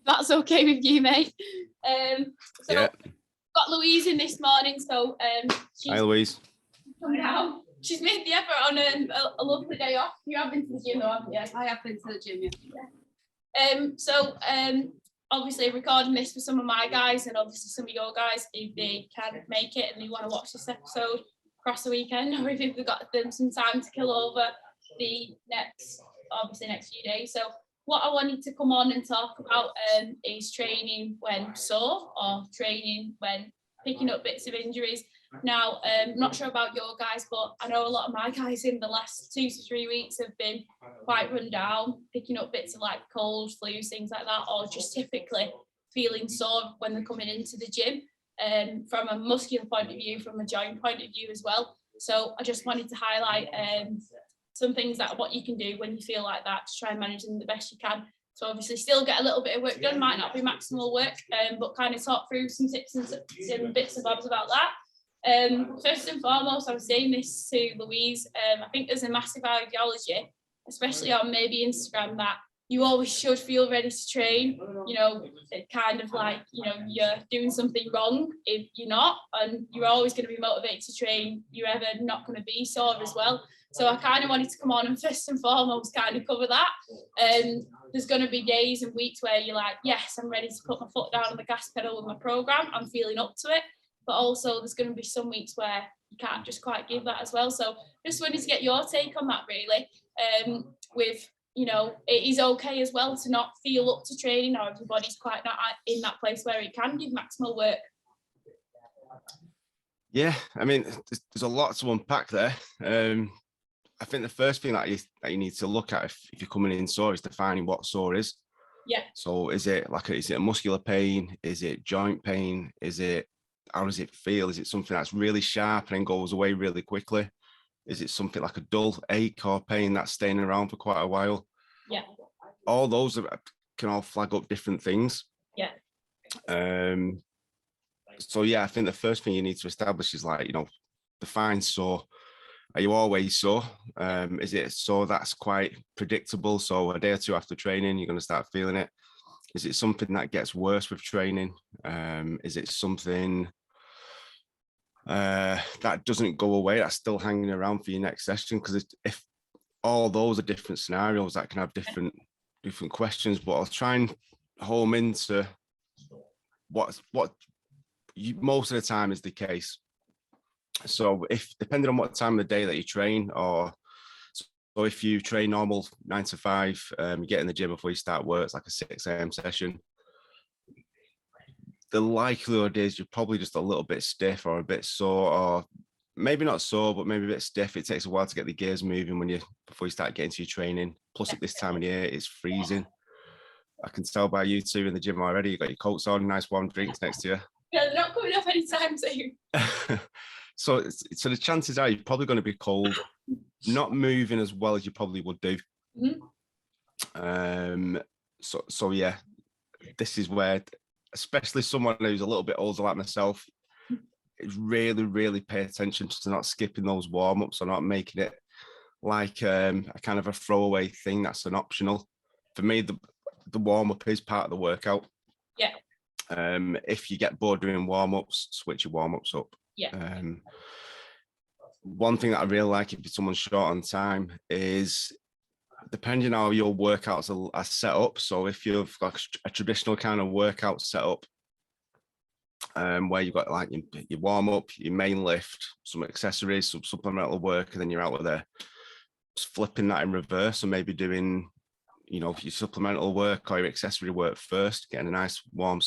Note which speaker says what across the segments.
Speaker 1: That's okay with you, mate. So
Speaker 2: Yeah.
Speaker 1: got Louise in this morning, so she's
Speaker 2: Hi, Louise.
Speaker 1: come down. She's made the effort on a lovely day off. You have been to the gym, though, haven't you?
Speaker 3: I have been to the gym,
Speaker 1: Obviously recording this for some of my guys and obviously some of your guys if they can make it and they want to watch this episode across the weekend, or if they've got them some time to kill over the next few days. So what I wanted to come on and talk about is training when sore or training when picking up bits of injuries. Now, I'm not sure about your guys, but I know a lot of my guys in the last 2 to 3 weeks have been quite run down, picking up bits of like cold, flus, things like that, or just typically feeling sore when they're coming into the gym, from a muscular point of view, from a joint point of view as well. So I just wanted to highlight some things that what you can do when you feel like that to try and manage them the best you can. So obviously still get a little bit of work done, might not be maximal work, but kind of talk through some tips and some bits and bobs about that. First and foremost, I was saying this to Louise, I think there's a massive ideology, especially on maybe Instagram, that you always should feel ready to train. You know, it kind of like, you know, you're doing something wrong if you're not, and you're always going to be motivated to train. You're ever not going to be sore as well. So I kind of wanted to come on and first and foremost kind of cover that. There's going to be days and weeks where you're like, yes, I'm ready to put my foot down on the gas pedal with my program. I'm feeling up to it. But also there's going to be some weeks where you can't just quite give that as well. So just wanted to get your take on that really. With, you know, it is okay as well to not feel up to training, or everybody's quite not in that place where it can give maximal work.
Speaker 2: Yeah, I mean, there's a lot to unpack there. I think the first thing that you need to look at if you're coming in sore is defining what sore is.
Speaker 1: Yeah.
Speaker 2: So is it a muscular pain? Is it joint pain? How does it feel? Is it something that's really sharp and then goes away really quickly? Is it something like a dull ache or pain that's staying around for quite a while?
Speaker 1: Yeah.
Speaker 2: All those can all flag up different things.
Speaker 1: Yeah.
Speaker 2: So yeah, I think the first thing you need to establish is like, you know, define sore. Are you always sore? Is it sore that's quite predictable? So a day or two after training, you're going to start feeling it. Is it something that gets worse with training? Is it something that doesn't go away, that's still hanging around for your next session? Because if all those are different scenarios, that can have different questions, but I'll try and home into what most of the time is the case. So if depending on what time of the day that you train, so if you train normal 9 to 5, you get in the gym before you start work, it's like a 6 a.m. session. The likelihood is you're probably just a little bit stiff or a bit sore, or maybe not sore, but maybe a bit stiff. It takes a while to get the gears moving before you start getting to your training. Plus at this time of year, it's freezing. I can tell by you two in the gym already. You got your coats on, nice warm drinks next to you.
Speaker 1: Yeah, they're not coming up anytime soon.
Speaker 2: So the chances are you're probably going to be cold, not moving as well as you probably would do. Mm-hmm. So yeah, this is where, especially someone who's a little bit older like myself, really, really pay attention to not skipping those warm-ups or not making it like a kind of a throwaway thing that's an optional. For me, the warm-up is part of the workout.
Speaker 1: Yeah.
Speaker 2: If you get bored doing warm-ups, switch your warm-ups up.
Speaker 1: Yeah.
Speaker 2: One thing that I really like if someone's short on time is, depending on how your workouts are set up. So if you've got a traditional kind of workout set up, where you've got like your warm up, your main lift, some accessories, some supplemental work, and then you're out of there, just flipping that in reverse. So maybe doing, you know, your supplemental work or your accessory work first, getting a nice warm,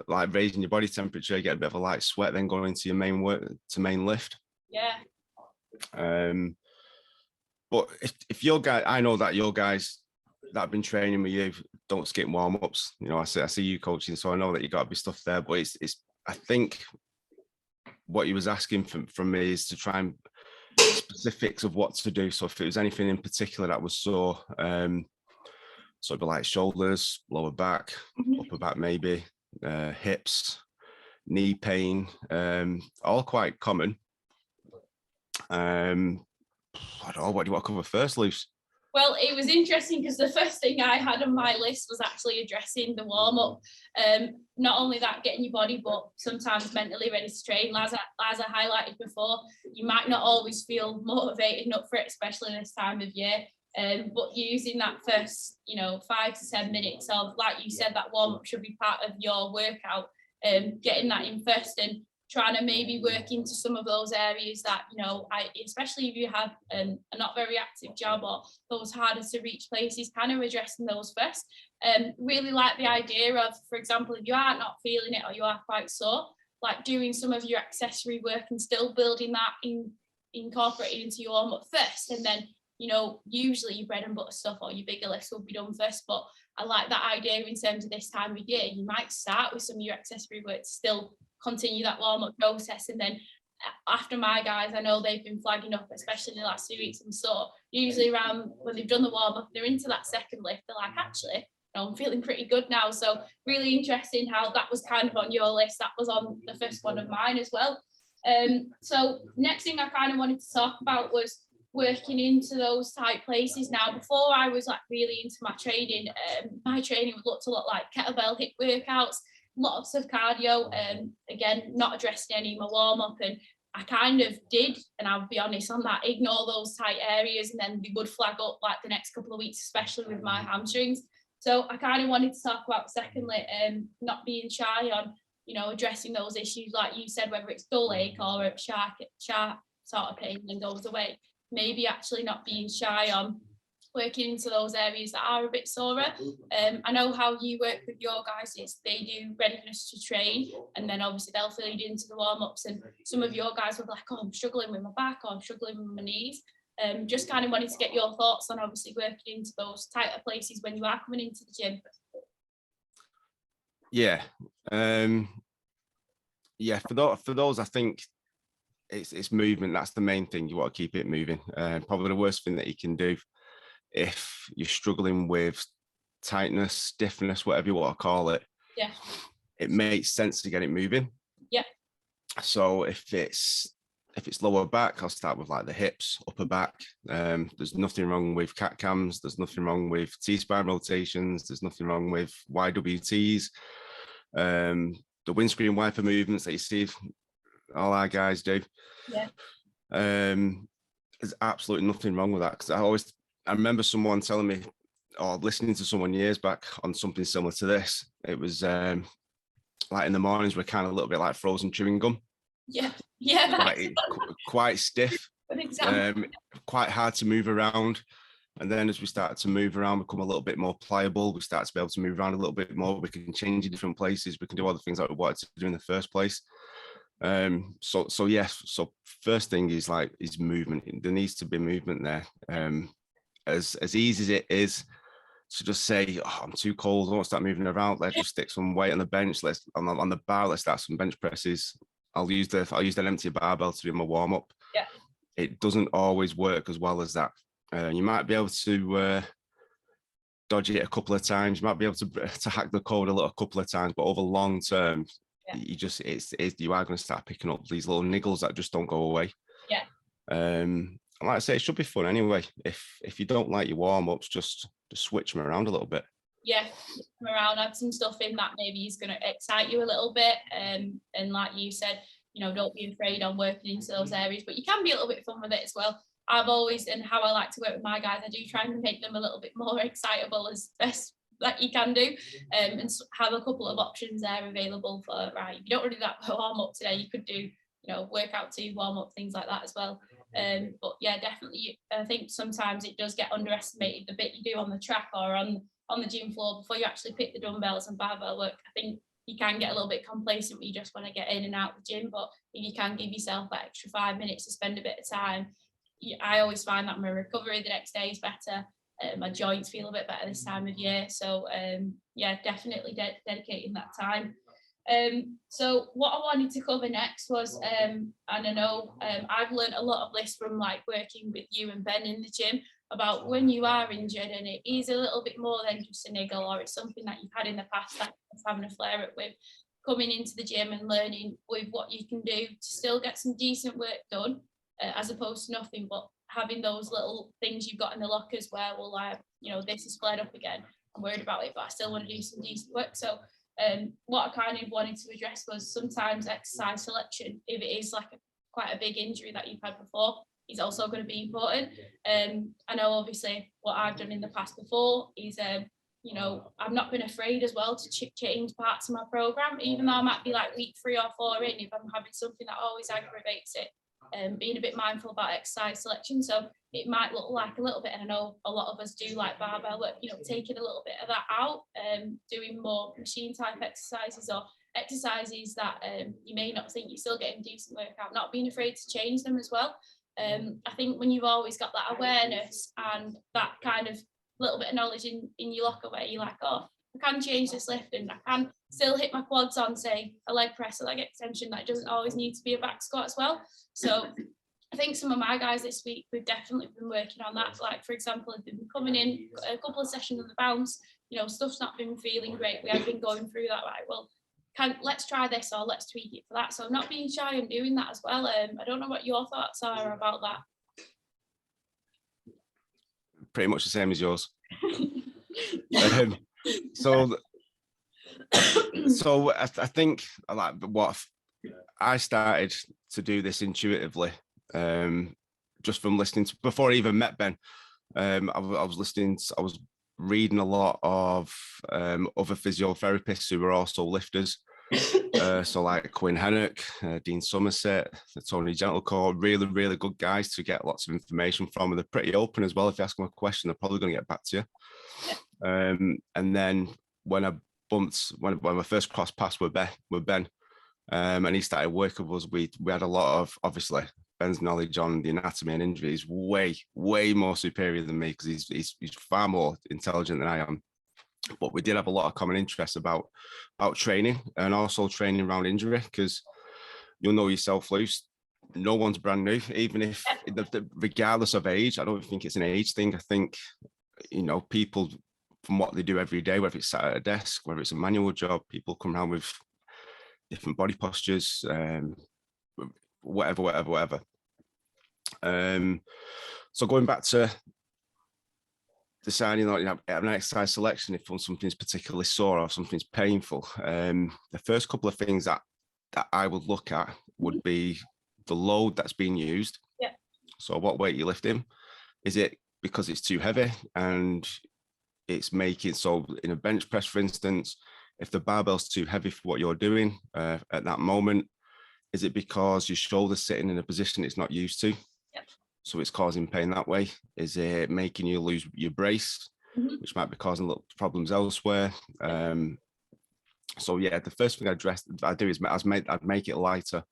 Speaker 2: like raising your body temperature, get a bit of a light sweat, then going into your main work to main lift.
Speaker 1: Yeah.
Speaker 2: But if your guy, I know that your guys that have been training with you don't skip warm-ups. You know, I see you coaching, so I know that you got to be stuff there. But it's I think what he was asking from me is to try and specifics of what to do. So if it was anything in particular that was sore, so it'd be like shoulders, lower back, upper back maybe, hips, knee pain, all quite common. I don't know, what do you want to cover first, Luce?
Speaker 1: Well, it was interesting because the first thing I had on my list was actually addressing the warm-up. Not only that, getting your body, but sometimes mentally ready to train. As I highlighted before, you might not always feel motivated enough for it, especially this time of year. But using that first, 5 to 10 minutes of, like you said, that warm-up should be part of your workout. Getting that in first and trying to maybe work into some of those areas that, especially if you have a not very active job or those harder to reach places, kind of addressing those first. Really like the idea of, for example, if you are not feeling it or you are quite sore, like doing some of your accessory work and still building that incorporated into your warm up first. And then, usually your bread and butter stuff or your bigger lifts will be done first. But I like that idea in terms of this time of year. You might start with some of your accessory work to still continue that warm-up process, and then after my guys, I know they've been flagging up, especially in the last 2 weeks, and so usually around when they've done the warm-up, they're into that second lift, they're like, actually, I'm feeling pretty good now. So really interesting how that was kind of on your list. That was on the first one of mine as well. So next thing I kind of wanted to talk about was working into those tight places. Now, before I was like really into my training looked a lot like kettlebell hip workouts, lots of cardio, again, not addressing any of my warm-up, and I kind of did, and I'll be honest on that, ignore those tight areas, and then they would flag up like the next couple of weeks, especially with my hamstrings. So I kind of wanted to talk about secondly, not being shy on, addressing those issues, like you said, whether it's dull ache or a sharp sort of pain and goes away, maybe actually not being shy on working into those areas that are a bit sorer. I know how you work with your guys is they do readiness to train, and then obviously they'll feed into the warm-ups, and some of your guys were like, oh, I'm struggling with my back, or I'm struggling with my knees. Just kind of wanted to get your thoughts on obviously working into those tighter places when you are coming into the gym.
Speaker 2: Yeah. For those, I think it's movement. That's the main thing. You want to keep it moving. Probably the worst thing that you can do if you're struggling with tightness, stiffness, whatever you want to call it, it makes sense to get it moving.
Speaker 1: Yeah.
Speaker 2: So if it's lower back, I'll start with like the hips, upper back. There's nothing wrong with cat cams. There's nothing wrong with T-spine rotations. There's nothing wrong with YWTs. The windscreen wiper movements that you see all our guys do.
Speaker 1: Yeah.
Speaker 2: There's absolutely nothing wrong with that, because I remember someone telling me, or listening to someone years back on something similar to this. It was like in the mornings, we're kind of a little bit like frozen chewing gum.
Speaker 1: Yeah.
Speaker 2: Quite stiff, quite hard to move around. And then as we start to move around, become a little bit more pliable, we start to be able to move around a little bit more. We can change in different places. We can do all the things that we wanted to do in the first place. So first thing is movement. There needs to be movement there. As easy as it is to just say, oh, I'm too cold, I won't start moving around, let's just stick some weight on the bench, let's on the bar, let's start some bench presses. I'll use an empty barbell to do my warm-up.
Speaker 1: Yeah.
Speaker 2: It doesn't always work as well as that. You might be able to dodge it a couple of times, you might be able to hack the code a couple of times, but over long term, you are going to start picking up these little niggles that just don't go away.
Speaker 1: Yeah.
Speaker 2: Like I say, it should be fun anyway. If you don't like your warm-ups, just switch them around a little bit.
Speaker 1: Yeah, come around, add some stuff in that maybe is going to excite you a little bit. And like you said, don't be afraid on working into those areas, but you can be a little bit fun with it as well. I've always, and how I like to work with my guys, I do try and make them a little bit more excitable as best that you can do, and have a couple of options there available for, right, if you don't really do that warm up today, you could do, workout 2, warm up, things like that as well. But yeah, definitely, I think sometimes it does get underestimated, the bit you do on the track or on the gym floor before you actually pick the dumbbells and barbell work. I think you can get a little bit complacent when you just want to get in and out of the gym, but if you can give yourself that extra 5 minutes to spend a bit of time, I always find that my recovery the next day is better. My joints feel a bit better this time of year. So yeah, definitely dedicating that time. So what I wanted to cover next was, and I know I've learned a lot of this from like working with you and Ben in the gym, about when you are injured and it is a little bit more than just a niggle, or it's something that you've had in the past that you're having a flare up with, coming into the gym and learning with what you can do to still get some decent work done, as opposed to nothing, but having those little things you've got in the lockers where, well, like, you know, this is flared up again. I'm worried about it, but I still want to do some decent work. So what I kind of wanted to address was sometimes exercise selection, if it is like quite a big injury that you've had before, is also going to be important. I know obviously what I've done in the past before is, you know, I've not been afraid as well to change parts of my program, even though I might be like week 3 or 4 in, if I'm having something that always aggravates it. Being a bit mindful about exercise selection. So it might look like a little bit, and I know a lot of us do like barbell work, you know, taking a little bit of that out, doing more machine type exercises or exercises that you may not think you're still getting decent workout, not being afraid to change them as well. I think when you've always got that awareness and that kind of little bit of knowledge in your locker where you're like, oh, I can change this lift and I can still hit my quads on, say, a leg press, a leg extension, that doesn't always need to be a back squat as well. So I think some of my guys this week, we've definitely been working on that. Like, for example, they've been coming in a couple of sessions on the bounce, you know, stuff's not been feeling great. We have been going through that, like, well, let's try this or let's tweak it for that. So not being shy and doing that as well. I don't know what your thoughts are about that.
Speaker 2: Pretty much the same as yours. So I think like what I started to do this intuitively, just from listening to, before I even met Ben. I was reading a lot of other physiotherapists who were also lifters. So like Quinn Hennock, Dean Somerset, Tony Gentlecore, really, really good guys to get lots of information from. And they're pretty open as well. If you ask them a question, they're probably going to get back to you. And then when my first cross pass with Ben, and he started working with us, we had a lot of, obviously, Ben's knowledge on the anatomy and injury is way more superior than me, because he's far more intelligent than I am. But we did have a lot of common interests about training, and also training around injury, because you'll know yourself, Luce, no one's brand new, even if regardless of age. I don't think it's an age thing. I think, you know, people, from what they do every day, whether it's sat at a desk, whether it's a manual job, people come around with different body postures, whatever. So going back to deciding that, you know, an exercise selection, if something's particularly sore or something's painful, the first couple of things that I would look at would be the load that's being used.
Speaker 1: Yeah.
Speaker 2: So what weight you're lifting. Is it because it's too heavy and it's making, so in a bench press, for instance, if the barbell's too heavy for what you're doing at that moment, is it because your shoulder's sitting in a position it's not used to?
Speaker 1: Yep.
Speaker 2: So it's causing pain that way? Is it making you lose your brace, which might be causing little problems elsewhere? So yeah, the first thing I'd do is I'd make it lighter.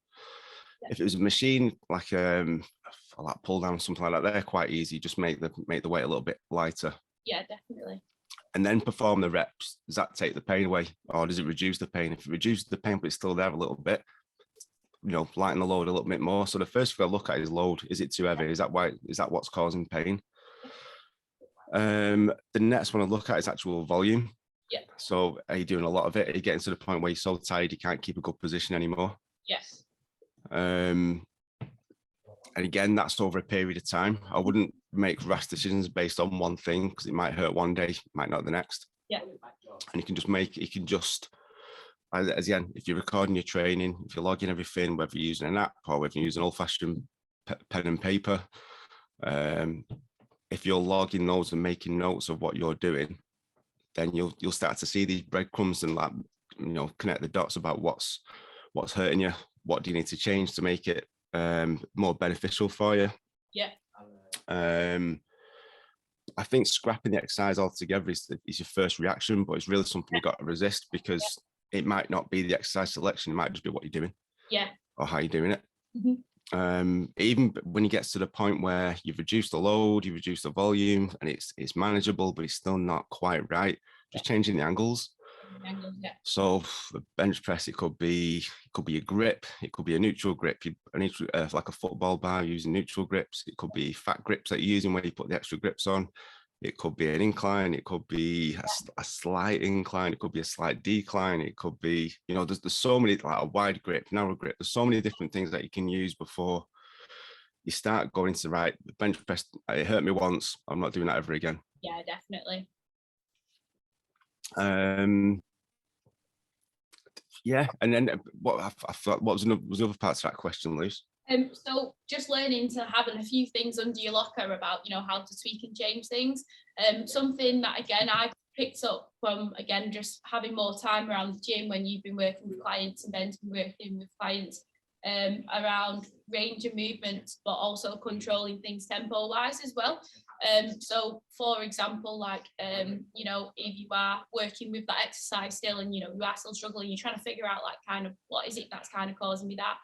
Speaker 2: Yeah. If it was a machine like like pull down, something like that, they're quite easy. Just make the weight a little bit lighter.
Speaker 1: Yeah, definitely.
Speaker 2: And then perform the reps. Does that take the pain away, or does it reduce the pain? If it reduces the pain but it's still there a little bit, you know, lighten the load a little bit more. So the first thing I look at is load. Is it too heavy? Is that what's causing pain? The next one I look at is actual volume.
Speaker 1: Yeah.
Speaker 2: So are you doing a lot of it? Are you getting to the point where you're so tired you can't keep a good position anymore?
Speaker 1: Yes.
Speaker 2: And again, that's over a period of time. I wouldn't make rash decisions based on one thing, because it might hurt one day, might not the next.
Speaker 1: Yeah.
Speaker 2: And you can just, again, if you're recording your training, if you're logging everything, whether you're using an app or whether you're using old-fashioned pen and paper, if you're logging those and making notes of what you're doing, then you'll start to see these breadcrumbs and, like, you know, connect the dots about what's hurting you, what do you need to change to make it more beneficial for you.
Speaker 1: Yeah.
Speaker 2: I think scrapping the exercise altogether is your first reaction, but it's really something you've got to resist, because it might not be the exercise selection, it might just be what you're doing.
Speaker 1: Yeah.
Speaker 2: Or how you're doing it. Even when you get to the point where you've reduced the load, you've reduced the volume, and it's manageable, but it's still not quite right, just changing the angles. So the bench press, it could be a grip, it could be a neutral grip, like a football bar using neutral grips. It could be fat grips that you're using where you put the extra grips on. It could be an incline, it could be a slight incline, it could be a slight decline, it could be, you know, there's so many, like a wide grip, narrow grip. There's so many different things that you can use before you start going to right, the bench press, it hurt me once, I'm not doing that ever again.
Speaker 1: Yeah, definitely.
Speaker 2: Yeah, and then what was the other part to that question, Luce?
Speaker 1: So just learning to having a few things under your locker about, you know, how to tweak and change things. Something that again I picked up from again just having more time around the gym when you've been working with clients and Ben's been working with clients around range of movement, but also controlling things tempo wise as well. So for example, like you know, if you are working with that exercise still and you know you are still struggling, you're trying to figure out like kind of what is it that's kind of causing me that.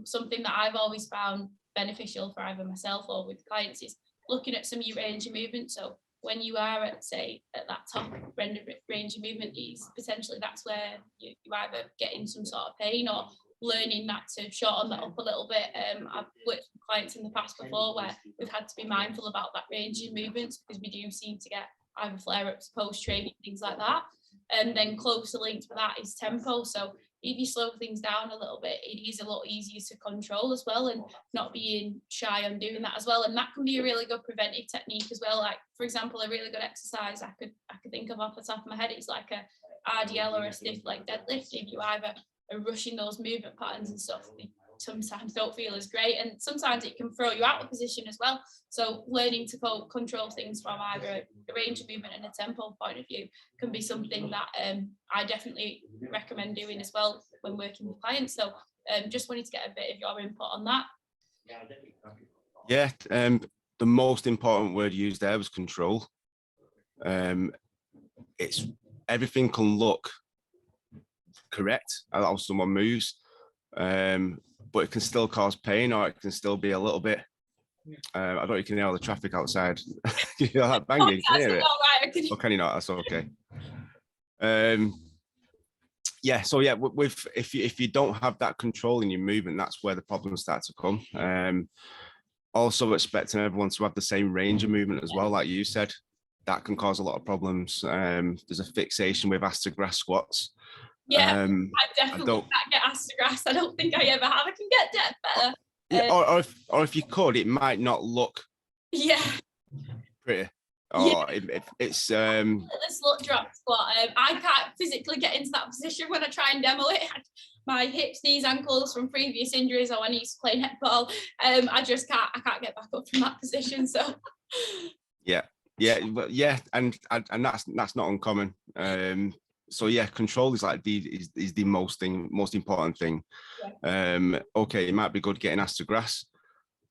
Speaker 1: Something that I've always found beneficial for either myself or with clients is looking at some of your range of movement. So when you are at say at that top range of movement, is potentially that's where you either getting some sort of pain or learning that to shorten that up a little bit. I've worked with clients in the past before where we've had to be mindful about that range of movements because we do seem to get either flare-ups, post-training, things like that. And then closely linked with that is tempo. So if you slow things down a little bit, it is a lot easier to control as well, and not being shy on doing that as well. And that can be a really good preventive technique as well. Like for example, a really good exercise I could think of off the top of my head is like a RDL or a stiff leg deadlift. If you either are rushing those movement patterns and stuff, they sometimes don't feel as great, and sometimes it can throw you out of position as well. So learning to control things from either a range of movement and a tempo point of view can be something that I definitely recommend doing as well when working with clients. So just wanted to get a bit of your input on that.
Speaker 2: Yeah, the most important word used there was control. It's everything can look correct how someone moves, but it can still cause pain, or it can still be a little bit. I don't know if you can hear all the traffic outside. You hear that banging? Can you hear it? Or can you not? That's okay. Yeah, so yeah, with if you don't have that control in your movement, that's where the problems start to come. Also expecting everyone to have the same range of movement as well, like you said, that can cause a lot of problems. There's a fixation with Aster-Grass squats.
Speaker 1: Yeah, I definitely can't get Aster-Grass. I don't think I ever have. I can get depth better.
Speaker 2: Yeah, or if you could, it might not look pretty. Or it's
Speaker 1: the slut drop squat. I can't physically get into that position when I try and demo it. My hips, knees, ankles from previous injuries, or when I used to play netball, I just can't. I can't get back up from that position. So
Speaker 2: yeah, and that's not uncommon. So yeah, control is like is the most important thing. Yeah. Okay, it might be good getting Aster-Grass,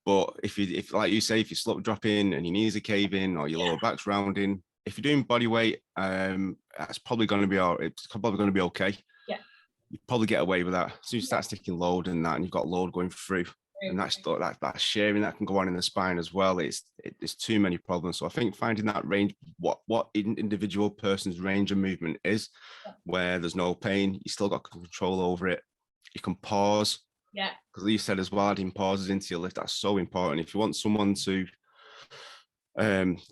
Speaker 2: but if like you say, if you slip dropping and your knees are caving or your lower back's rounding, if you're doing body weight, that's probably going to be it's probably going to be okay. Yeah, you probably get away with that. So you start sticking load in that, and you've got load going through. And that's that sharing that can go on in the spine as well. There's too many problems. So I think finding that range, what individual person's range of movement is, where there's no pain, you still got control over it. You can pause. Yeah. Because you said as well, adding pauses into your lift, that's so important. If you want someone to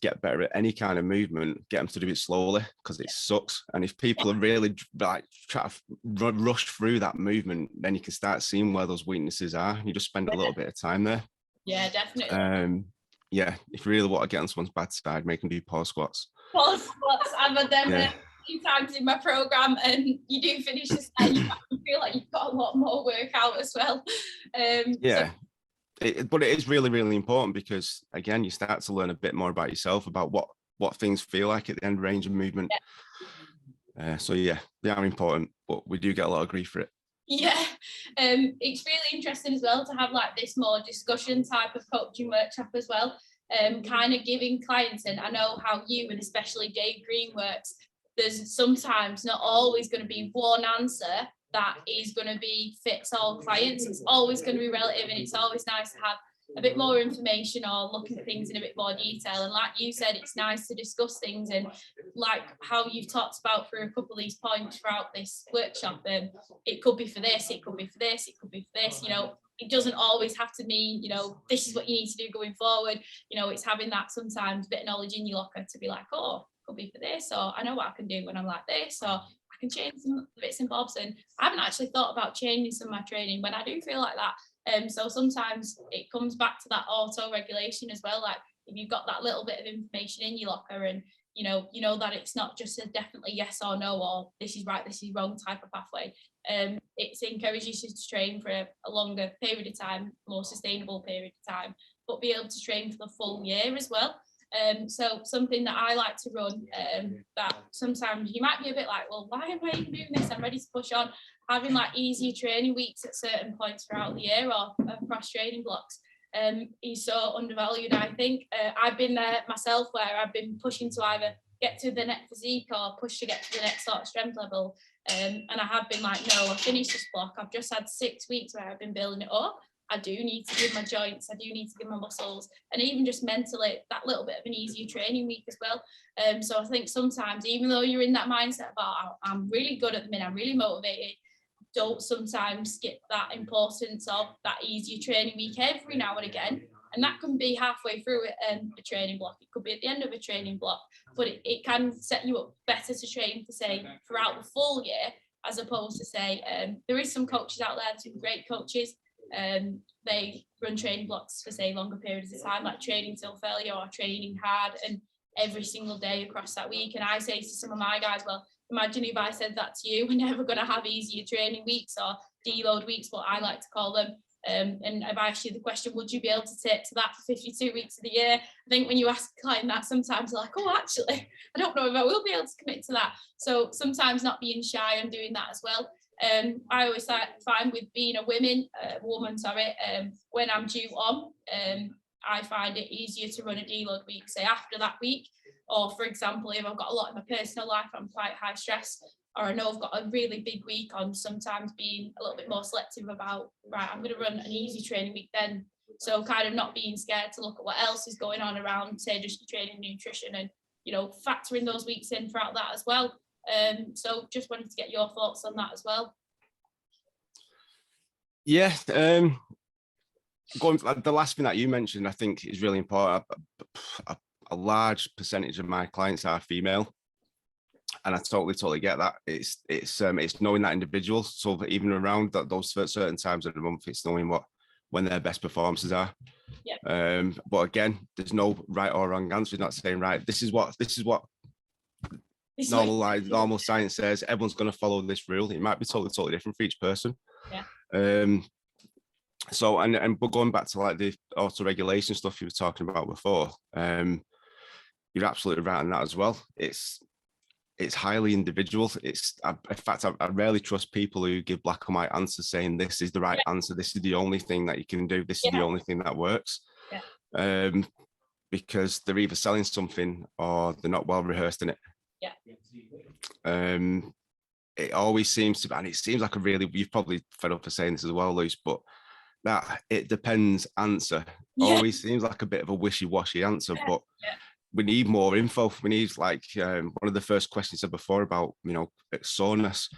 Speaker 2: get better at any kind of movement, get them to do it slowly, because it sucks. And if people are really like try to rush through that movement, then you can start seeing where those weaknesses are. You just spend a little bit of time there.
Speaker 1: Yeah, definitely.
Speaker 2: Yeah, if you really want to get on someone's bad side, make them do pause squats.
Speaker 1: Pause squats, I've had them a few times in my program, and you do finish this and you feel like you've got a lot more workout as well.
Speaker 2: Yeah. But it is really, really important, because again, you start to learn a bit more about yourself, about what things feel like at the end range of movement. Yeah. So yeah, they are important, but we do get a lot of grief for it.
Speaker 1: Yeah, it's really interesting as well to have like this more discussion type of coaching workshop as well. Kind of giving clients, and I know how you and especially Dave Green works, there's sometimes not always going to be one answer that is going to be fits all clients. It's always going to be relative, and it's always nice to have a bit more information or looking at things in a bit more detail. And like you said, it's nice to discuss things, and like how you've talked about through a couple of these points throughout this workshop, it could be for this, it could be for this, it could be for this, you know. It doesn't always have to mean, you know, this is what you need to do going forward. You know, it's having that sometimes bit of knowledge in your locker to be like, oh, could be for this, or I know what I can do when I'm like this, or I can change some bits and bobs. And I haven't actually thought about changing some of my training when I do feel like that. So sometimes it comes back to that auto regulation as well. Like if you've got that little bit of information in your locker, and you know that it's not just a definitely yes or no, or this is right, this is wrong type of pathway. It encourages you to train for a longer period of time, more sustainable period of time, but be able to train for the full year as well. So something that I like to run, that sometimes you might be a bit like, well, why am I even doing this? I'm ready to push on. Having like easier training weeks at certain points throughout the year, or cross training blocks, is so undervalued, I think. I've been there myself, where I've been pushing to either get to the next physique or push to get to the next sort of strength level. And I have been like, no, I finished this block. I've just had 6 weeks where I've been building it up. I do need to give my joints, I do need to give my muscles, and even just mentally, that little bit of an easier training week as well. So I think sometimes, even though you're in that mindset about, I'm really good at the minute, I'm really motivated, don't sometimes skip that importance of that easier training week every now and again. And that can be halfway through a training block. It could be at the end of a training block, but it can set you up better to train for, say, throughout the full year, as opposed to, say, there is some coaches out there, some great coaches, they run training blocks for, say, longer periods of time, like training till failure or training hard and every single day across that week. And I say to some of my guys, well, imagine if I said that to you, we're never going to have easier training weeks, or deload weeks, what I like to call them. And if I asked you the question, would you be able to take to that for 52 weeks of the year? I think when you ask a client that, sometimes they're like, oh, actually, I don't know if I will be able to commit to that. So sometimes not being shy and doing that as well. I always find with being a woman, when I'm due on, I find it easier to run a deload week, say after that week. Or for example, if I've got a lot in my personal life, I'm quite high stress, or I know I've got a really big week on, sometimes being a little bit more selective about, right, I'm going to run an easy training week then. So kind of not being scared to look at what else is going on around, say, just your training, nutrition, and, factoring those weeks in throughout that as well. So just wanted to get your thoughts on that as well.
Speaker 2: Yeah, going the last thing that you mentioned, I think is really important. A large percentage of my clients are female, and I totally get that. It's knowing that individual. So even around those certain times of the month, it's knowing when their best performances are.
Speaker 1: Yeah.
Speaker 2: But again, there's no right or wrong answer. You're not saying, right, this is what normal science says. Everyone's going to follow this rule. It might be totally different for each person.
Speaker 1: Yeah.
Speaker 2: So but going back to like the auto regulation stuff you were talking about before, you're absolutely right on that as well. It's highly individual. In fact, I rarely trust people who give black and white answers saying this is the right answer. This is the only thing that you can do. This is the only thing that works.
Speaker 1: Yeah.
Speaker 2: Because they're either selling something or they're not well rehearsed in it.
Speaker 1: Yeah.
Speaker 2: It always seems to, and it seems like you've probably fed up for saying this as well, Luce, but that it depends answer always seems like a bit of a wishy-washy answer, but we need more info. We need, like, one of the first questions I said before about, soreness.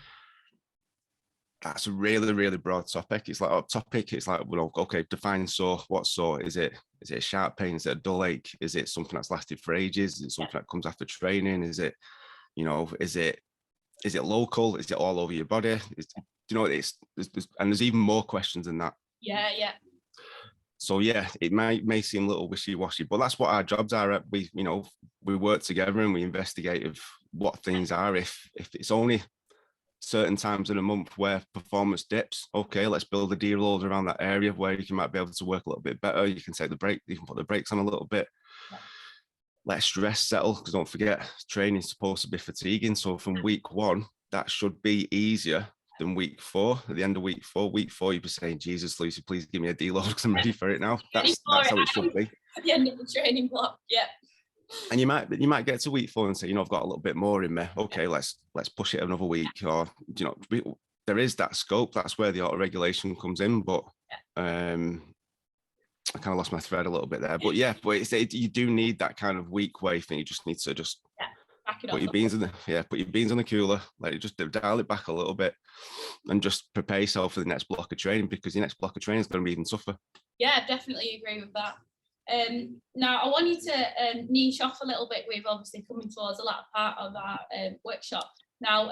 Speaker 2: That's a really, really broad topic. It's like okay, define sore. What's sore? Is it a sharp pain? Is it a dull ache? Is it something that's lasted for ages? Is it something that comes after training? Is it, is it local? Is it all over your body? There's even more questions than that.
Speaker 1: Yeah.
Speaker 2: So yeah, it may seem a little wishy-washy, but that's what our jobs are. We work together and we investigate of what things are. If it's only certain times in a month where performance dips, okay, let's build a deload around that area where you might be able to work a little bit better. You can take the break, you can put the brakes on a little bit. Let stress settle, because don't forget, training is supposed to be fatiguing. So from week 1, that should be easier than week 4. At the end of week 4, you'd be saying, Jesus, Lucy, please give me a deload because I'm ready for it now. That's how it should be.
Speaker 1: At the end of the training block,
Speaker 2: And you might get to week 4 and say, I've got a little bit more in me. Okay, let's push it another week. Or there is that scope. That's where the auto regulation comes in. But I kind of lost my thread a little bit there. But you do need that kind of week where you think you just need to put your beans in the cooler, like just dial it back a little bit, and just prepare yourself for the next block of training, because your next block of training is going to be even tougher.
Speaker 1: Yeah, definitely agree with that. Now I want you to niche off a little bit with obviously coming towards the latter part of our workshop. Now,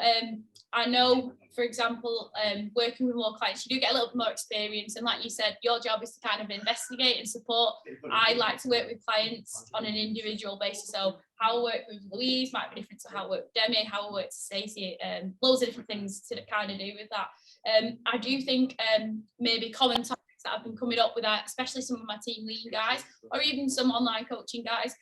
Speaker 1: I know, for example, working with more clients, you do get a little bit more experience. And like you said, your job is to kind of investigate and support. I like to work with clients on an individual basis. So how I work with Louise might be different to how I work with Demi, how I work with Stacey, loads of different things to kind of do with that. I do think maybe common topics that have been coming up with that, especially some of my team lead guys, or even some online coaching guys,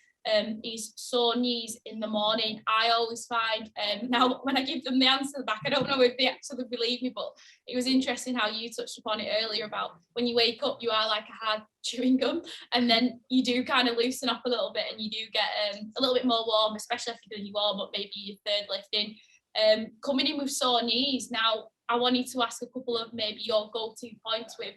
Speaker 1: is sore knees in the morning. I always find, now when I give them the answer back, I don't know if they actually believe me, but it was interesting how you touched upon it earlier about when you wake up, you are like a hard chewing gum, and then you do kind of loosen up a little bit and you do get a little bit more warm, especially if you're doing your warm up, maybe your third lifting. Coming in with sore knees, now I wanted to ask a couple of maybe your go-to points with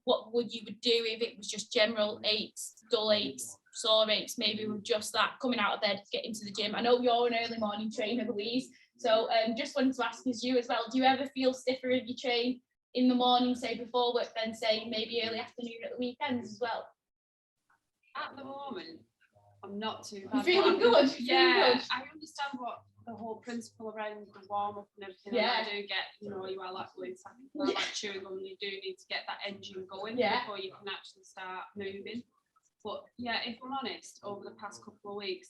Speaker 1: what would do if it was just general aches, dull aches, sore aches, maybe with just that coming out of bed, getting to the gym. I know you're an early morning trainer, Louise, so just wanted to ask you as well, do you ever feel stiffer if you train in the morning, say before work, than say maybe early afternoon at the weekends as well?
Speaker 3: At the moment, I'm not too
Speaker 1: You
Speaker 3: bad.
Speaker 1: feeling good?
Speaker 3: Yeah, I understand what the whole principle around the warm up and everything.
Speaker 1: Yeah.
Speaker 3: And I do get, you know, you are like Louise, like chewing gum, you do need to get that engine going before you can actually start moving. But yeah, if I'm honest, over the past couple of weeks,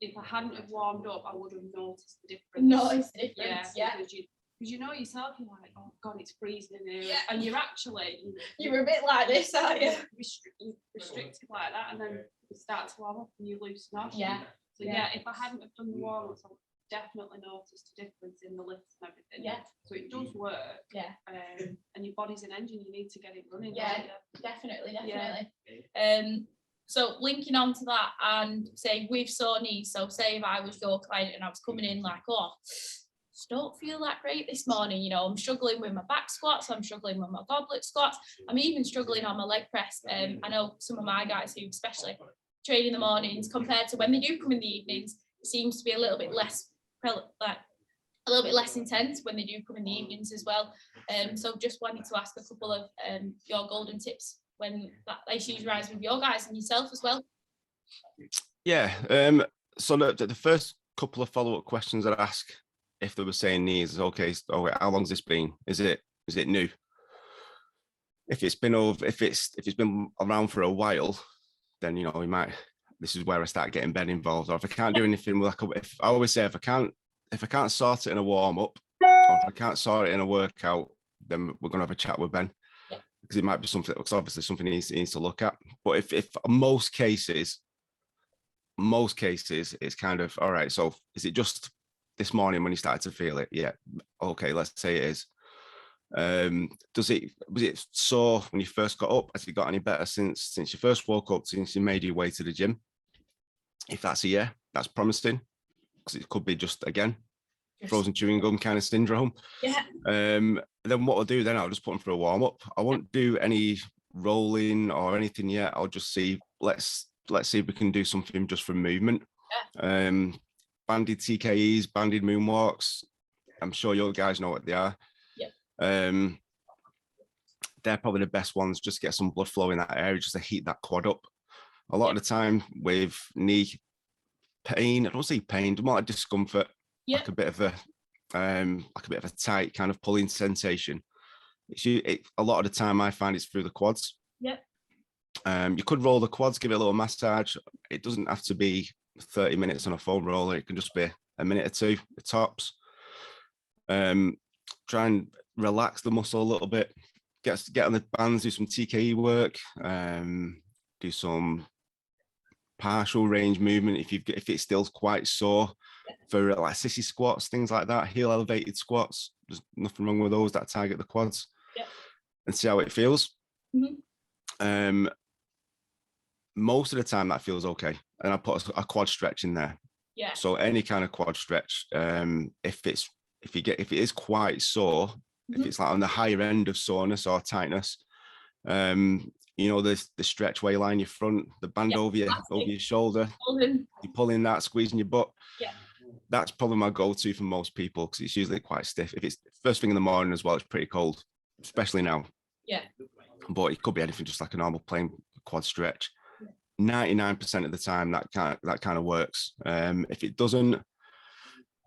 Speaker 3: if I hadn't have warmed up, I would have noticed the difference.
Speaker 1: Noticed the difference, yeah.
Speaker 3: Because you know yourself, you're like, oh God, it's freezing in here. And you're actually...
Speaker 1: You're a bit like this, aren't you?
Speaker 3: Restricted like that, and then you start to warm up and you loosen off.
Speaker 1: Yeah.
Speaker 3: So yeah, if I hadn't have done the warm-ups, I would definitely noticed a difference in the lifts and everything.
Speaker 1: Yeah.
Speaker 3: So it does work.
Speaker 1: Yeah.
Speaker 3: And your body's an engine, you need to get it running.
Speaker 1: Yeah, definitely. So linking on to that and say with sore knees, so say if I was your client and I was coming in like, oh, just don't feel that great this morning, you know, I'm struggling with my back squats, I'm struggling with my goblet squats, I'm even struggling on my leg press. I know some of my guys who especially train in the mornings compared to when they do come in the evenings, it seems to be a little bit less intense when they do come in the evenings as well. So just wanted to ask a couple of your golden tips when that issues rise with your guys and yourself as well.
Speaker 2: Yeah. So the first couple of follow-up questions I'd ask if they were saying knees is okay, how long's this been? Is it new? If it's been around for a while, then you know this is where I start getting Ben involved. Or if I can't do anything with if I always say if I can't sort it in a warm-up, or if I can't sort it in a workout, then we're gonna have a chat with Ben. Because it might be something, because obviously something he needs to look at. But if most cases, it's kind of, all right, so is it just this morning when you started to feel it? Yeah. Okay, let's say it is. Was it sore when you first got up? Has it got any better since you first woke up, since you made your way to the gym? If that's a yeah, that's promising. Because it could be just, again, frozen chewing gum kind of syndrome.
Speaker 1: Yeah.
Speaker 2: Then what I'll do then, I'll just put them for a warm up. I won't do any rolling or anything yet. I'll just see, let's see if we can do something just for movement. Yeah. Banded TKEs, banded moonwalks. I'm sure you guys know what they are. Yeah. They're probably the best ones, just to get some blood flow in that area, just to heat that quad up. A lot of the time with knee pain, I don't say pain, more like discomfort. Yeah. Like a bit of a tight kind of pulling sensation. A lot of the time I find it's through the quads.
Speaker 1: Yep.
Speaker 2: You could roll the quads, give it a little massage. It doesn't have to be 30 minutes on a foam roller. It can just be a minute or two, the tops. Try and relax the muscle a little bit. Get on the bands, do some TKE work, do some partial range movement if it's still quite sore. For like sissy squats, things like that, heel elevated squats. There's nothing wrong with those that target the quads. Yeah. And see how it feels. Mm-hmm. Most of the time that feels okay. And I put a quad stretch in there. Yeah. So any kind of quad stretch, if it is quite sore, mm-hmm. if it's like on the higher end of soreness or tightness, you know, the stretch where you line your front, the band over your shoulder, you're pulling that, squeezing your butt. Yeah. That's probably my go-to for most people because it's usually quite stiff. If it's first thing in the morning as well, it's pretty cold, especially now. Yeah. But it could be anything, just like a normal plain quad stretch. 99% of the time that kind of works. If it doesn't,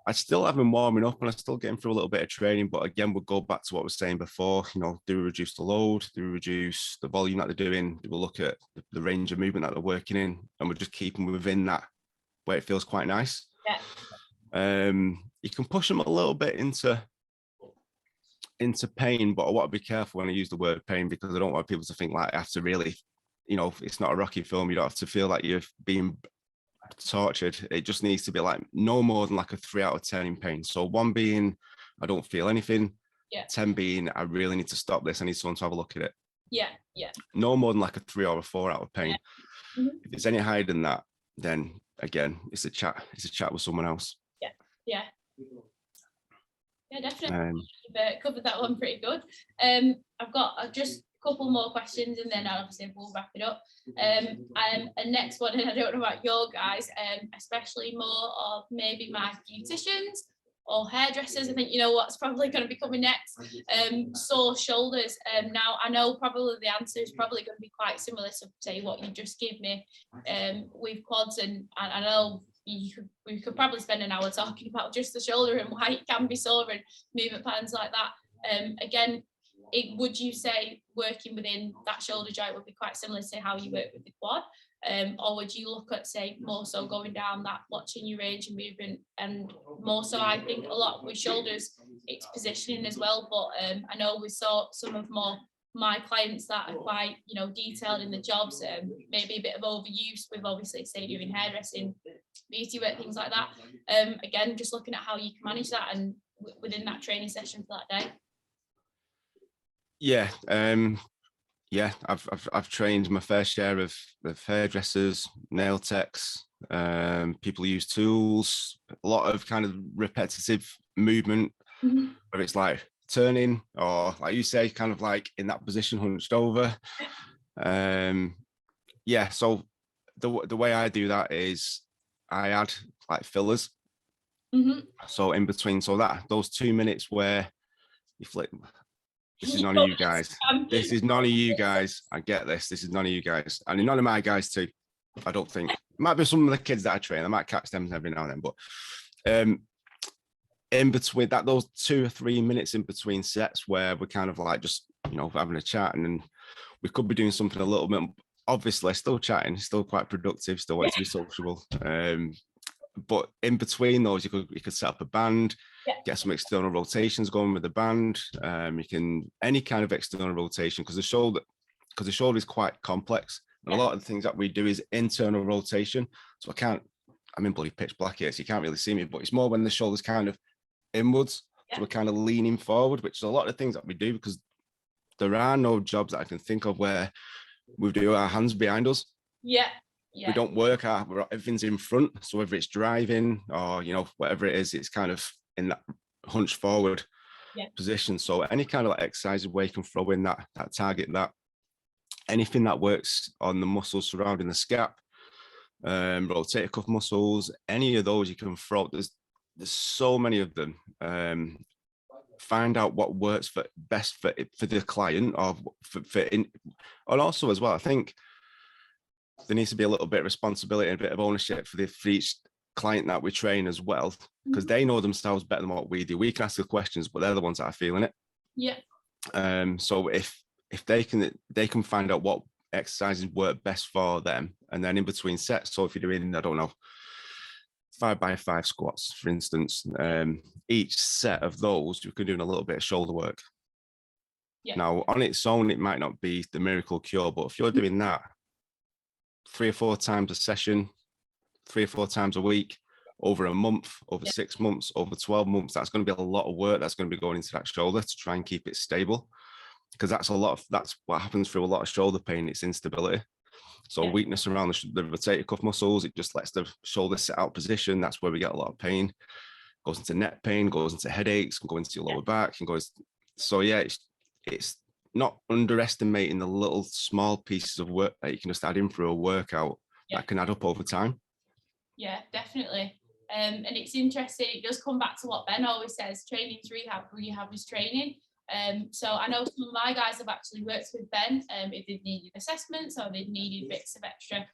Speaker 2: I still have them warming up and I'm still getting through a little bit of training. But again, we'll go back to what we were saying before. You know, do we reduce the load? Do we reduce the volume that they're doing? Do we look at the range of movement that they're working in? And we're just keeping within that where it feels quite nice.
Speaker 1: Yeah.
Speaker 2: You can push them a little bit into pain, but I want to be careful when I use the word pain because I don't want people to think like I have to really, you know, it's not a Rocky film. You don't have to feel like you're being tortured. It just needs to be like no more than like a 3 out of 10 in pain. So 1 being I don't feel anything, 10 being I really need to stop this. I need someone to have a look at it.
Speaker 1: Yeah.
Speaker 2: No more than like a 3 or a 4 out of pain.
Speaker 1: Mm-hmm.
Speaker 2: If it's any higher than that, then again, it's a chat with someone else.
Speaker 1: Yeah, definitely. You've covered that one pretty good. I've got just a couple more questions and then obviously we'll wrap it up. And next one, and I don't know about your guys, especially more of maybe my beauticians or hairdressers. I think you know what's probably going to be coming next. Sore shoulders. Now I know probably the answer is probably going to be quite similar to say what you just gave me with quads, and I know we could probably spend an hour talking about just the shoulder and why it can be sore and movement patterns like that. Again, would you say working within that shoulder joint would be quite similar to how you work with the quad? Or would you look at, say, more so going down that, watching your range of movement, and more so I think a lot with shoulders, it's positioning as well. But I know we saw some of my clients that are quite, you know, detailed in the jobs, maybe a bit of overuse with obviously say doing hairdressing, beauty work, things like that. Again, just looking at how you can manage that and within that training session for that day.
Speaker 2: Yeah, I've trained my fair share of hairdressers, nail techs, people who use tools, a lot of kind of repetitive movement, whether it's like turning or like you say, kind of like in that position hunched over. So the way I do that is I add like fillers. So in between, so that those 2 minutes where you flip. This is none of you guys. This is none of you guys. I get this. This is none of you guys. And none of my guys too, I don't think. It might be some of the kids that I train. I might catch them every now and then. But in between that, those 2 or 3 minutes in between sets where we're kind of like just, you know, having a chat, and then we could be doing something a little bit, obviously still chatting, still quite productive, still want to be sociable. But in between those, you could set up a band, get some external rotations going with the band. You can any kind of external rotation because the shoulder is quite complex. And a lot of the things that we do is internal rotation. So I'm in bloody pitch black here, so you can't really see me, but it's more when the shoulder's kind of inwards. So we're kind of leaning forward, which is a lot of things that we do because there are no jobs that I can think of where we do our hands behind us. We don't work everything's in front. So whether it's driving or, you know, whatever it is, it's kind of in that hunched forward position. So any kind of like exercise where you can throw in that target, that anything that works on the muscles surrounding the scap, rotator cuff muscles, any of those you can throw. There's so many of them. Find out what works best for the client or and also as well, I think there needs to be a little bit of responsibility and a bit of ownership for each client that we train as well, because they know themselves better than what we do. We can ask the questions, but they're the ones that are feeling it. So if they can find out what exercises work best for them, and then in between sets, so if you're doing, I don't know, 5x5 squats, for instance, each set of those you can do a little bit of shoulder work. Now on its own it might not be the miracle cure, but if you're doing that 3 or 4 times a session, 3 or 4 times a week, over a month, over 6 months, over 12 months, that's going to be a lot of work that's going to be going into that shoulder to try and keep it stable, because that's what happens through a lot of shoulder pain. It's instability. So weakness around the rotator cuff muscles, it just lets the shoulder sit out position. That's where we get a lot of pain. Goes into neck pain, goes into headaches, can go into your lower back, and goes. So it's not underestimating the little small pieces of work that you can just add in through a workout that can add up over time. Yeah,
Speaker 1: definitely. And it's interesting. It does come back to what Ben always says: training's rehab, rehab is training. So I know some of my guys have actually worked with Ben if they've needed assessments or they've needed bits of extra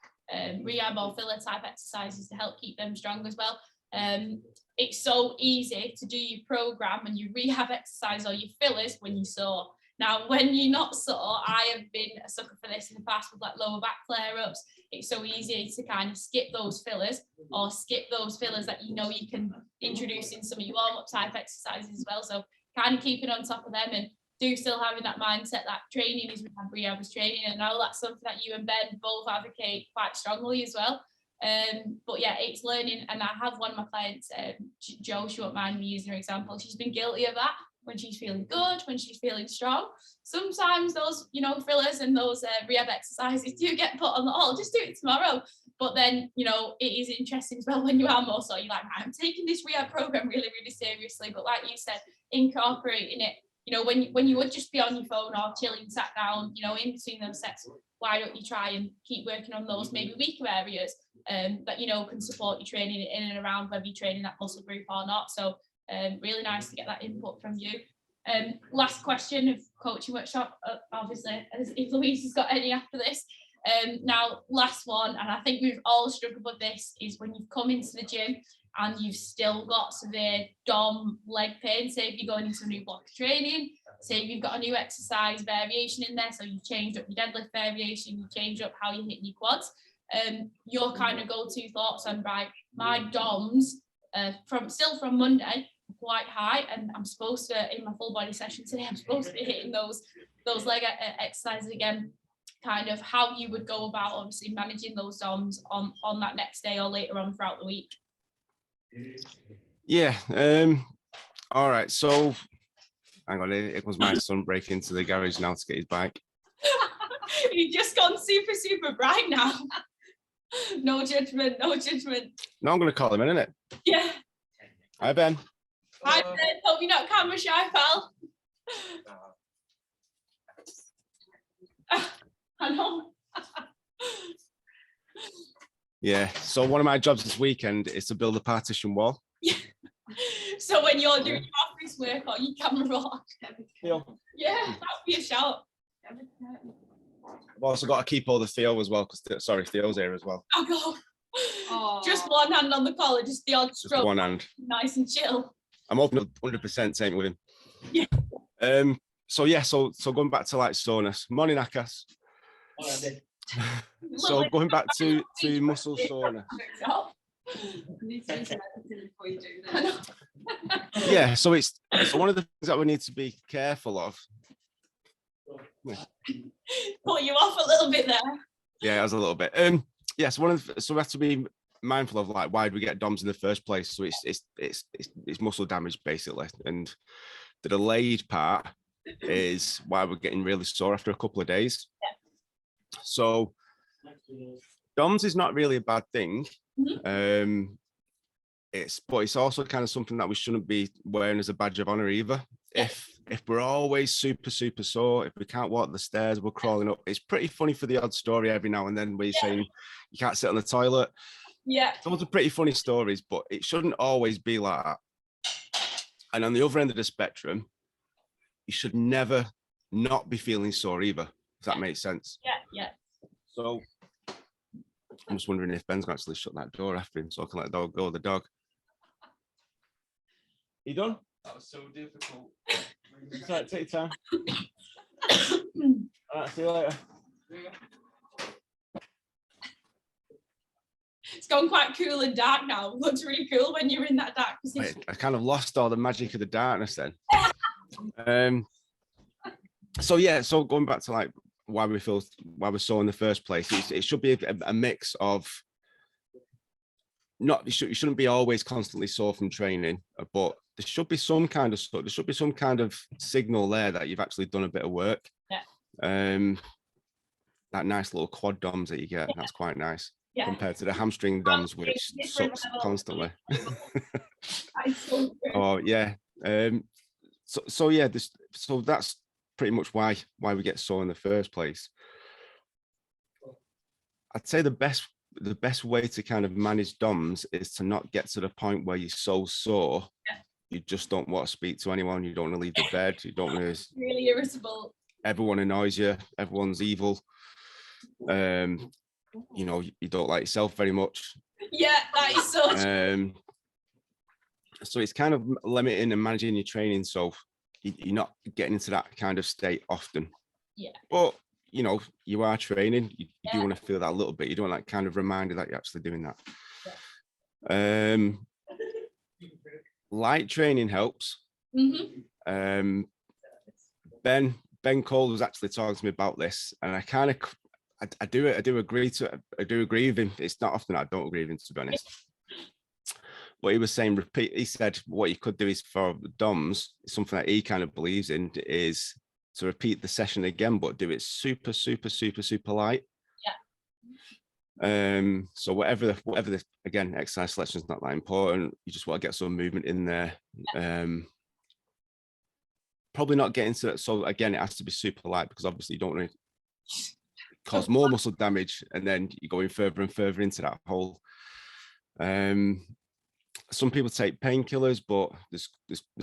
Speaker 1: rehab or filler type exercises to help keep them strong as well. It's so easy to do your program and your rehab exercise or your fillers when you're sore. Now, when you're not sore, I have been a sucker for this in the past with like lower back flare-ups. It's so easy to kind of skip those fillers or skip those fillers that you know you can introduce in some of your warm-up type exercises as well. So kind of keeping on top of them and do still having that mindset that training is rehab is training. And I know that's something that you and Ben both advocate quite strongly as well. But yeah, it's learning. And I have one of my clients, Jo, she won't mind me using her example. She's been guilty of that when she's feeling good, when she's feeling strong. Sometimes those, you know, fillers and those rehab exercises do get put on the, oh, just do it tomorrow. But then, you know, it is interesting as well when you are more so, you're like, I'm taking this rehab program really, really seriously. But like you said, incorporating it, you know, when you would just be on your phone or chilling, sat down, you know, in between those sets, why don't you try and keep working on those maybe weaker areas that, you know, can support your training in and around whether you're training that muscle group or not. So really nice to get that input from you. Last question of coaching workshop, obviously, as if Louise has got any after this. Now, last one, and I think we've all struggled with this, is when you've come into the gym and you've still got severe DOM leg pain. Say if you're going into a new block of training, say if you've got a new exercise variation in there, so you've changed up your deadlift variation, you've changed up how you're hitting your quads, your kind of go-to thoughts on, right, my DOMs from Monday quite high, and I'm supposed to, in my full body session today, I'm supposed to be hitting those leg exercises again. Kind of how you would go about obviously managing those DOMs on that next day or later on throughout the week.
Speaker 2: Yeah. All right. So hang on, it was my son breaking into the garage now to get his bike.
Speaker 1: You've just gone super, super bright now. No judgment, no judgment.
Speaker 2: No, I'm going to call him in, innit?
Speaker 1: Yeah.
Speaker 2: Hi, Ben.
Speaker 1: Hi, Ben. Hope you're not camera shy, pal. I know.
Speaker 2: Yeah. So one of my jobs this weekend is to build a partition wall.
Speaker 1: Yeah. So when you're doing your office work or your camera roll, yeah, that would be a shout.
Speaker 2: I've also got to keep all the Theo as well, because Theo's here as well.
Speaker 1: Oh God. Just one hand on the collar, just the odd stroke.
Speaker 2: Just one hand.
Speaker 1: Nice and chill.
Speaker 2: I'm open 100% same with him.
Speaker 1: Yeah.
Speaker 2: So yeah, so going back to like soreness. Morning, Akas. So going back to muscle soreness. Yeah, so it's one of the things that we need to be careful of.
Speaker 1: Put you off a little bit there.
Speaker 2: Yeah, it was a little bit. Yes, so we have to be mindful of like why do we get DOMs in the first place? So it's muscle damage basically, and the delayed part is why we're getting really sore after a couple of days. Yeah. So DOMs is not really a bad thing. Mm-hmm. But it's also kind of something that we shouldn't be wearing as a badge of honor either. If we're always super sore, if we can't walk the stairs, we're crawling up. It's pretty funny for the odd story every now and then where you're saying you can't sit on the toilet.
Speaker 1: Yeah.
Speaker 2: Those are pretty funny stories, but it shouldn't always be like that. And on the other end of the spectrum, you should never not be feeling sore either, if that makes sense.
Speaker 1: Yeah.
Speaker 2: So I'm just wondering if Ben's going to actually shut that door after him so I can let the dog go. The dog. You done?
Speaker 4: That was so difficult.
Speaker 2: Right, take your time. All right, see you later.
Speaker 1: It's gone quite cool and dark now. It looks really cool when you're in that dark position.
Speaker 2: I kind of lost all the magic of the darkness then. So going back to like why we're sore in the first place, it should be a mix of you shouldn't be always constantly sore from training, but there should be some kind of signal there that you've actually done a bit of work.
Speaker 1: Yeah.
Speaker 2: That nice little quad DOMs that you get, that's quite nice. Yeah. Compared to the hamstring DOMs, which sucks constantly. Oh yeah. So that's pretty much why we get sore in the first place. I'd say the best way to kind of manage DOMs is to not get to the point where you're so sore, you just don't want to speak to anyone, you don't want to leave the bed, you don't want to.
Speaker 1: Really irritable.
Speaker 2: Everyone annoys you, everyone's evil. You know, you don't like yourself very much.
Speaker 1: Yeah, that is so true.
Speaker 2: So it's kind of limiting and managing your training, so you're not getting into that kind of state often.
Speaker 1: Yeah.
Speaker 2: But you know, you are training. You do
Speaker 1: Yeah.
Speaker 2: want to feel that a little bit. You don't want that kind of reminder that you're actually doing that. Light training helps.
Speaker 1: Mm-hmm.
Speaker 2: Ben Cole was actually talking to me about this, and I kind of I do agree with him. It's not often I don't agree with him, to be honest. But he was saying repeat. He said what you could do is for DOMs, something that he kind of believes in, is to repeat the session again, but do it super light. So whatever the again, exercise selection is not that important. You just want to get some movement in there. Probably not get into it. So again, it has to be super light, because obviously you don't want to cause more muscle damage, and then you're going further and further into that hole. Some people take painkillers, but there's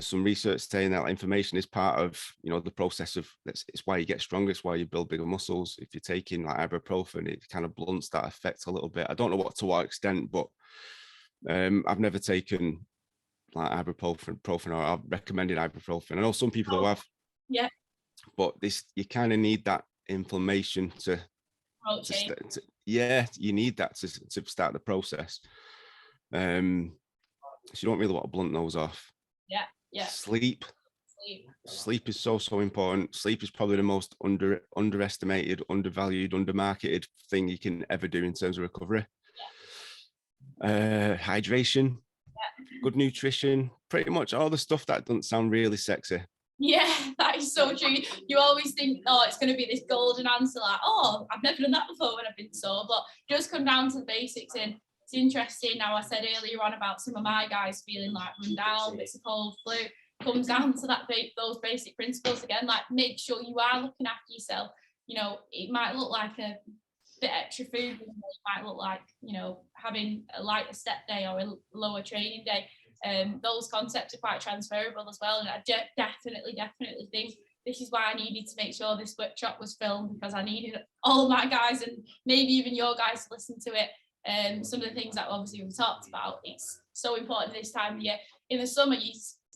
Speaker 2: some research saying that information is part of, you know, the process of it's why you get stronger, it's why you build bigger muscles. If you're taking like ibuprofen, it kind of blunts that effect a little bit. I don't know to what extent, but I've never taken like ibuprofen, or I've recommended ibuprofen. I know some people who have, but you kind of need that inflammation to you need that to start the process. So you don't really want to blunt those off. Sleep is so important. Sleep is probably the most underestimated, undervalued, undermarketed thing you can ever do in terms of recovery. Hydration, good nutrition, pretty much all the stuff that doesn't sound really sexy.
Speaker 1: Yeah, that is so true. You always think, oh, it's going to be this golden answer, like, oh, I've never done that before when I've been sore, but just come down to the basics. And it's interesting now, I said earlier on about some of my guys feeling like run down, bits of cold, flu, comes down to those basic principles again, like make sure you are looking after yourself. You know, it might look like a bit extra food, it might look like, you know, having a lighter step day or a lower training day. Those concepts are quite transferable as well, and I definitely think this is why I needed to make sure this workshop was filmed, because I needed all of my guys and maybe even your guys to listen to it. Some of the things that obviously we've talked about, it's so important this time of year. In the summer,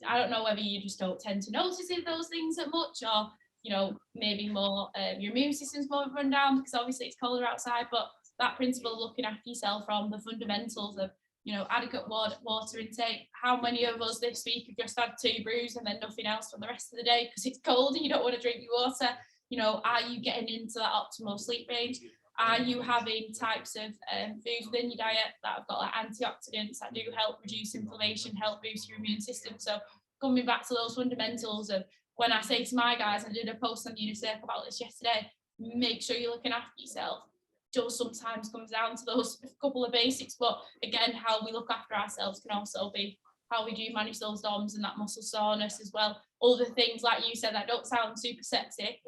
Speaker 1: I don't know whether you just don't tend to notice those things that much, or you know, maybe more your immune system's more run down because obviously it's colder outside. But that principle of looking after yourself from the fundamentals of, you know, adequate water intake. How many of us this week have just had 2 brews and then nothing else for the rest of the day because it's cold and you don't want to drink your water? You know, are you getting into that optimal sleep range? Are you having types of foods within your diet that have got like antioxidants that do help reduce inflammation, help boost your immune system? So coming back to those fundamentals of, when I say to my guys, I did a post on Unicircle about this yesterday, make sure you're looking after yourself. Just sometimes comes down to those couple of basics, but again, how we look after ourselves can also be how we do manage those DOMs and that muscle soreness as well. Other things, like you said, that don't sound super sexy,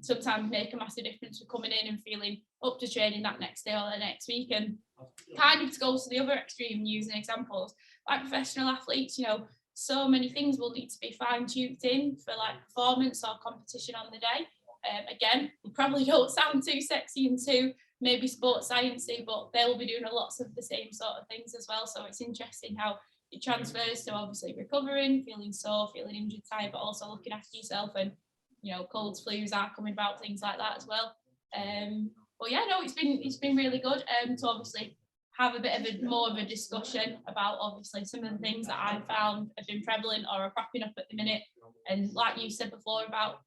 Speaker 1: sometimes make a massive difference for coming in and feeling up to training that next day or the next week. And kind of to go to the other extreme, using examples like professional athletes, you know, so many things will need to be fine-tuned in for like performance or competition on the day. Again, we probably don't sound too sexy and too maybe sports sciencey, but they'll be doing lots of the same sort of things as well. So it's interesting how it transfers to obviously recovering, feeling sore, feeling injured, tired, but also looking after yourself. And you know, colds, flus are coming about, things like that as well. But yeah, no, it's been really good to obviously have a bit of more of a discussion about obviously some of the things that I've found have been prevalent or are cropping up at the minute. And like you said before about,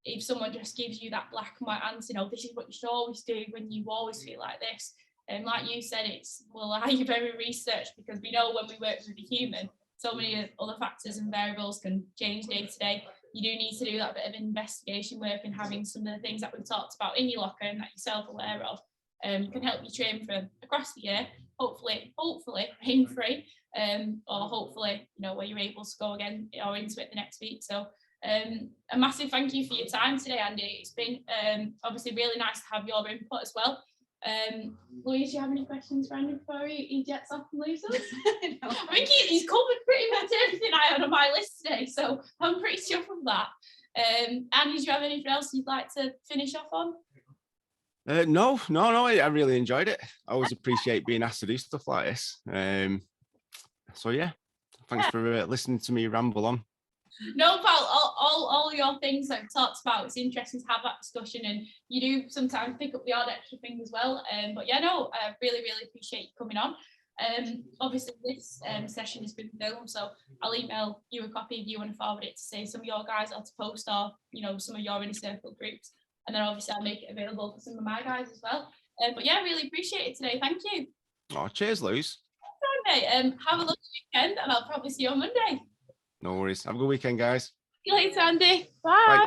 Speaker 1: if someone just gives you that black and white answer, you know, this is what you should always do when you always feel like this. And like you said, it's, well, are you very researched? Because we know when we work with a human, so many other factors and variables can change day to day. You do need to do that bit of investigation work, and having some of the things that we've talked about in your locker and that you're self-aware of can help you train for across the year, hopefully pain-free, or hopefully, you know, where you're able to go again or into it the next week. So a massive thank you for your time today, Andy. It's been obviously really nice to have your input as well. Louise, do you have any questions for Andy before he jets off and leaves us?
Speaker 3: No.
Speaker 1: I think he's covered pretty much everything I had on my list today, so I'm pretty sure from that. Andy, do you have anything else you'd like to finish off on?
Speaker 2: No, I really enjoyed it. I always appreciate being asked to do stuff like this. So yeah, Thanks
Speaker 1: Yeah.
Speaker 2: for listening to me ramble on.
Speaker 1: No, Paul, all your things that we've talked about, it's interesting to have that discussion, and you do sometimes pick up the odd extra thing as well. But yeah, no, I really, really appreciate you coming on. Obviously this session has been filmed, so I'll email you a copy if you want to forward it to say some of your guys, or to post, or some of your inner circle groups, and then obviously I'll make it available for some of my guys as well. But yeah, really appreciate it today. Thank you.
Speaker 2: Oh, cheers, Luz.
Speaker 1: Okay, have a lovely weekend, and I'll probably see you on Monday.
Speaker 2: No worries. Have a good weekend, guys.
Speaker 1: See you later, Andy. Bye.
Speaker 2: Bye.